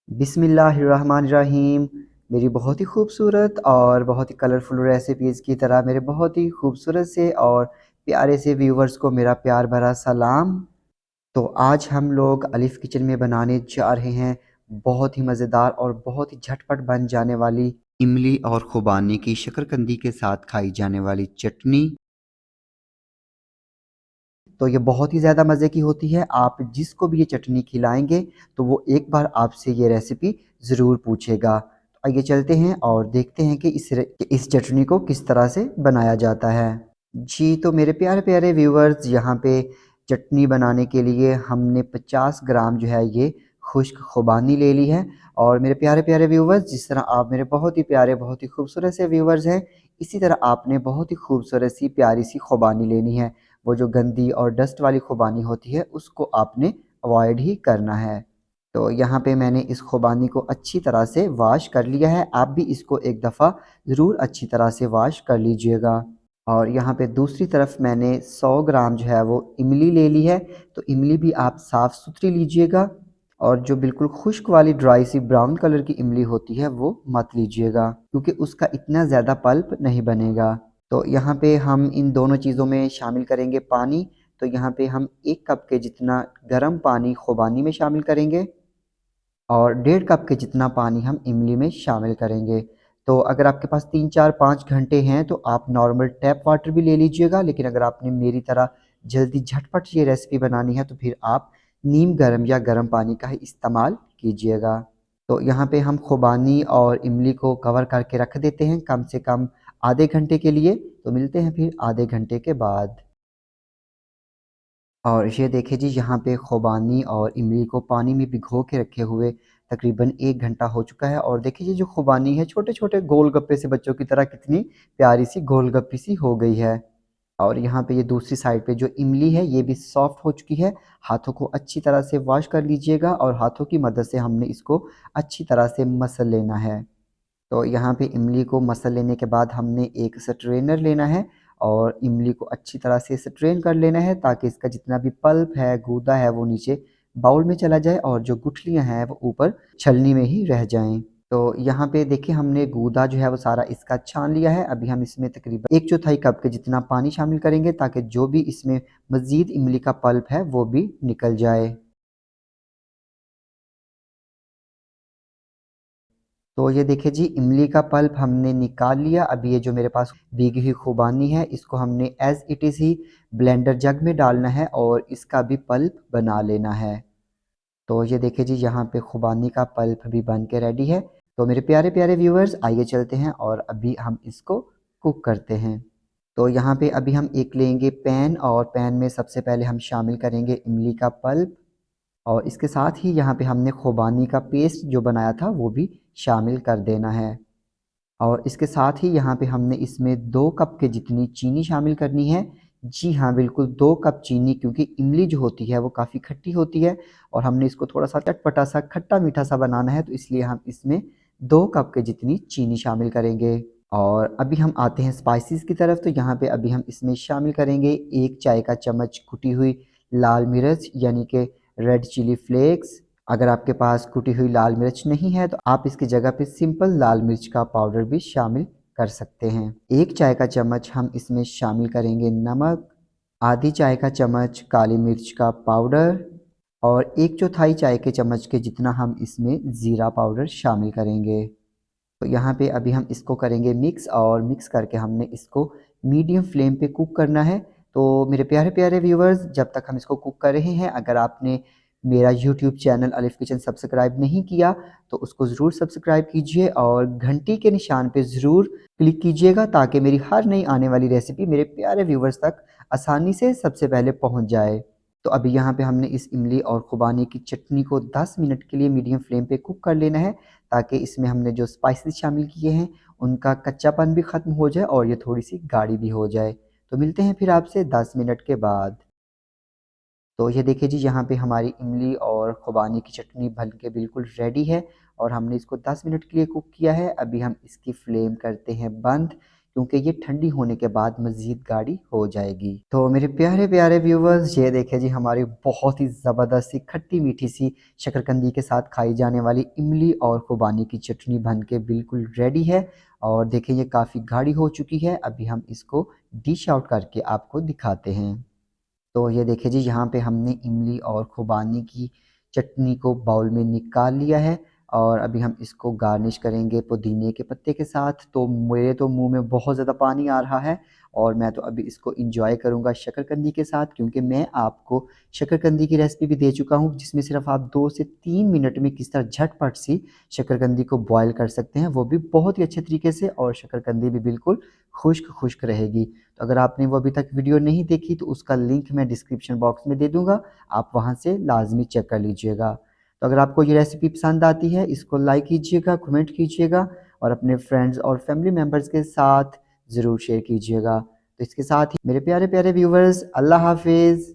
बिस्मिल्लाहिर्रहमानिर्रहीम। मेरी बहुत ही खूबसूरत और बहुत ही कलरफुल रेसिपीज़ की तरह मेरे बहुत ही खूबसूरत से और प्यारे से व्यूवर्स को मेरा प्यार भरा सलाम। तो आज हम लोग अलिफ़ किचन में बनाने जा रहे हैं बहुत ही मज़ेदार और बहुत ही झटपट बन जाने वाली इमली और खुबानी की शकरकंदी के साथ खाई जाने वाली चटनी। तो ये बहुत ही ज़्यादा मज़े की होती है। आप जिसको भी ये चटनी खिलाएँगे तो वो एक बार आपसे ये रेसिपी ज़रूर पूछेगा। तो आइए चलते हैं और देखते हैं कि इस चटनी को किस तरह से बनाया जाता है। जी, तो मेरे प्यारे-प्यारे व्यूअर्स, यहाँ पे चटनी बनाने के लिए हमने 50 ग्राम जो है ये खुश्क खुबानी ले ली है। और मेरे प्यारे-प्यारे व्यूअर्स, जिस तरह आप मेरे बहुत ही प्यारे, बहुत ही खूबसूरत से व्यूअर्स हैं, इसी तरह आपने बहुत ही खूबसूरत सी प्यारी सी खुबानी लेनी है। वो जो गंदी और डस्ट वाली खुबानी होती है उसको आपने अवॉइड ही करना है। तो यहाँ पे मैंने इस खुबानी को अच्छी तरह से वॉश कर लिया है। आप भी इसको एक दफ़ा ज़रूर अच्छी तरह से वॉश कर लीजिएगा। और यहाँ पे दूसरी तरफ मैंने 100 ग्राम जो है वो इमली ले ली है। तो इमली भी आप साफ़ सुथरी लीजिएगा और जो बिल्कुल खुश्क वाली ड्राई सी ब्राउन कलर की इमली होती है वो मत लीजिएगा, क्योंकि उसका इतना ज़्यादा पल्प नहीं बनेगा। तो यहाँ पे हम इन दोनों चीज़ों में शामिल करेंगे पानी। तो यहाँ पे हम 1 कप के जितना गर्म पानी खुबानी में शामिल करेंगे और 1.5 कप के जितना पानी हम इमली में शामिल करेंगे। तो अगर आपके पास 3, 4, 5 घंटे हैं तो आप नॉर्मल टैप वाटर भी ले लीजिएगा, लेकिन अगर आपने मेरी तरह जल्दी झटपट ये रेसिपी बनानी है तो फिर आप नीम गर्म या गर्म पानी का ही इस्तेमाल कीजिएगा। तो यहाँ पे हम खुबानी और इमली को कवर करके रख देते हैं कम से कम आधे घंटे के लिए। तो मिलते हैं फिर आधे घंटे के बाद। और ये देखिए जी, यहाँ पे खुबानी और इमली को पानी में भिगो के रखे हुए तकरीबन 1 घंटा हो चुका है। और देखिए ये जो खुबानी है छोटे-छोटे गोलगप्पे से बच्चों की तरह कितनी प्यारी सी गोलगप्पी सी हो गई है। और यहाँ पे ये दूसरी साइड पे जो इमली है ये भी सॉफ्ट हो चुकी है। हाथों को अच्छी तरह से वॉश कर लीजिएगा और हाथों की मदद से हमने इसको अच्छी तरह से मसल लेना है। तो यहाँ पे इमली को मसल लेने के बाद हमने एक स्ट्रेनर लेना है और इमली को अच्छी तरह से स्ट्रेन कर लेना है, ताकि इसका जितना भी पल्प है, गूदा है, वो नीचे बाउल में चला जाए और जो गुठलियाँ हैं वो ऊपर छलनी में ही रह जाएँ। तो यहाँ पे देखिए हमने गूदा जो है वो सारा इसका छान लिया है। अभी हम इसमें तकरीबन 1/4 कप के जितना पानी शामिल करेंगे, ताकि जो भी इसमें मज़ीद इमली का पल्प है वो भी निकल जाए। तो ये देखिए जी, इमली का पल्प हमने निकाल लिया। अब ये जो मेरे पास भीगी हुई खुबानी है इसको हमने एज़ इट इज़ ही ब्लेंडर जग में डालना है और इसका भी पल्प बना लेना है। तो ये देखिए जी, यहाँ पे खुबानी का पल्प भी बन के रेडी है। तो मेरे प्यारे प्यारे व्यूअर्स, आइए चलते हैं और अभी हम इसको कुक करते हैं। तो यहाँ पे अभी हम एक लेंगे पैन और पैन में सबसे पहले हम शामिल करेंगे इमली का पल्प और इसके साथ ही यहाँ पे हमने खुबानी का पेस्ट जो बनाया था वो भी शामिल कर देना है। और इसके साथ ही यहाँ पे हमने इसमें 2 कप के जितनी चीनी शामिल करनी है। जी हाँ, बिल्कुल 2 कप चीनी, क्योंकि इमली जो होती है वो काफ़ी खट्टी होती है और हमने इसको थोड़ा-सा चटपटा-सा, खट्टा-मीठा-सा बनाना है, तो इसलिए हम इसमें 2 कप के जितनी चीनी शामिल करेंगे। और अभी हम आते हैं स्पाइसेस की तरफ। तो यहाँ पे अभी हम इसमें शामिल करेंगे 1 चाय का चम्मच कुटी हुई लाल मिर्च, यानी कि रेड चिली फ्लेक्स। अगर आपके पास कुटी हुई लाल मिर्च नहीं है तो आप इसकी जगह पे सिंपल लाल मिर्च का पाउडर भी शामिल कर सकते हैं। 1 चाय का चम्मच हम इसमें शामिल करेंगे नमक, आधी चाय का चम्मच काली मिर्च का पाउडर और 1/4 चाय के चम्मच के जितना हम इसमें ज़ीरा पाउडर शामिल करेंगे। तो यहाँ पे अभी हम इसको करेंगे मिक्स और मिक्स करके हमने इसको मीडियम फ्लेम पे कुक करना है। तो मेरे प्यारे प्यारे व्यूवर्स, जब तक हम इसको कुक कर रहे हैं, अगर आपने मेरा यूट्यूब चैनल अलिफ किचन सब्सक्राइब नहीं किया तो उसको ज़रूर सब्सक्राइब कीजिए और घंटी के निशान पे ज़रूर क्लिक कीजिएगा, ताकि मेरी हर नई आने वाली रेसिपी मेरे प्यारे व्यूवर्स तक आसानी से सबसे पहले पहुँच जाए। तो अभी यहाँ पे हमने इस इमली और खुबानी की चटनी को 10 मिनट के लिए मीडियम फ्लेम पे कुक कर लेना है, ताकि इसमें हमने जो स्पाइसेस शामिल किए हैं उनका कच्चापन भी ख़त्म हो जाए और ये थोड़ी-सी गाढ़ी भी हो जाए। तो मिलते हैं फिर आपसे 10 मिनट के बाद। तो ये देखिए जी, यहाँ पे हमारी इमली और खुबानी की चटनी बन के बिल्कुल रेडी है और हमने इसको 10 मिनट के लिए कुक किया है। अभी हम इसकी फ्लेम करते हैं बंद, क्योंकि ये ठंडी होने के बाद मज़ीद गाढ़ी हो जाएगी। तो मेरे प्यारे प्यारे व्यूवर्स, ये देखिए जी हमारी बहुत ही ज़बरदस्त सी खट्टी मीठी सी शकरकंदी के साथ खाई जाने वाली इमली और खुबानी की चटनी बन के बिल्कुल रेडी है। और देखिए ये काफ़ी गाढ़ी हो चुकी है। अभी हम इसको डिश आउट करके आपको दिखाते हैं। तो ये देखिए जी यहाँ पे हमने इमली और खुबानी की चटनी को बाउल में निकाल लिया है और अभी हम इसको गार्निश करेंगे पुदीने के पत्ते के साथ। तो मेरे तो मुंह में बहुत ज़्यादा पानी आ रहा है और मैं तो अभी इसको इंजॉय करूँगा शकरकंदी के साथ, क्योंकि मैं आपको शकरकंदी की रेसिपी भी दे चुका हूँ जिसमें सिर्फ आप 2 से 3 मिनट में किस तरह झटपट सी शकरकंदी को बॉयल कर सकते हैं, वो भी बहुत ही अच्छे तरीके से, और शकरकंदी भी बिल्कुल खुश्क खुश्क रहेगी। तो अगर आपने वो अभी तक वीडियो नहीं देखी तो उसका लिंक मैं डिस्क्रिप्शन बॉक्स में दे दूँगा, आप वहाँ से लाज़मी चेक कर लीजिएगा। तो अगर आपको ये रेसिपी पसंद आती है, इसको लाइक कीजिएगा, कमेंट कीजिएगा और अपने फ्रेंड्स और फैमिली मेम्बर्स के साथ ज़रूर शेयर कीजिएगा। तो इसके साथ ही मेरे प्यारे प्यारे व्यूवर्स, अल्लाह हाफिज़।